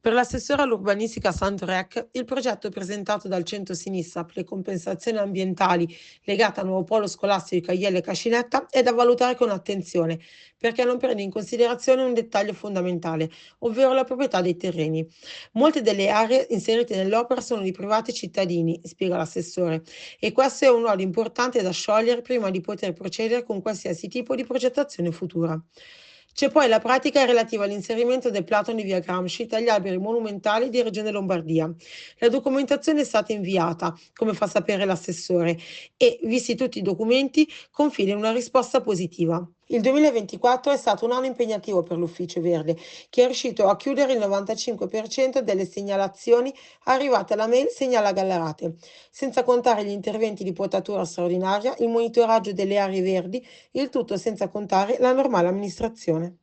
Per l'assessore all'urbanistica Sandro Rec, il progetto presentato dal centro-sinistra per le compensazioni ambientali legate al nuovo polo scolastico di Caielle e Cascinetta è da valutare con attenzione, perché non prende in considerazione un dettaglio fondamentale, ovvero la proprietà dei terreni. Molte delle aree inserite nell'opera sono di privati cittadini, spiega l'assessore, e questo è un nodo importante da sciogliere prima di poter procedere con qualsiasi tipo di progettazione futura. C'è poi la pratica relativa all'inserimento del platano di via Gramsci tra gli alberi monumentali di Regione Lombardia. La documentazione è stata inviata, come fa sapere l'assessore, e, visti tutti i documenti, confida in una risposta positiva. Il 2024 è stato un anno impegnativo per l'Ufficio Verde, che è riuscito a chiudere il 95% delle segnalazioni arrivate alla mail Segnala Gallarate, senza contare gli interventi di potatura straordinaria, il monitoraggio delle aree verdi, il tutto senza contare la normale amministrazione.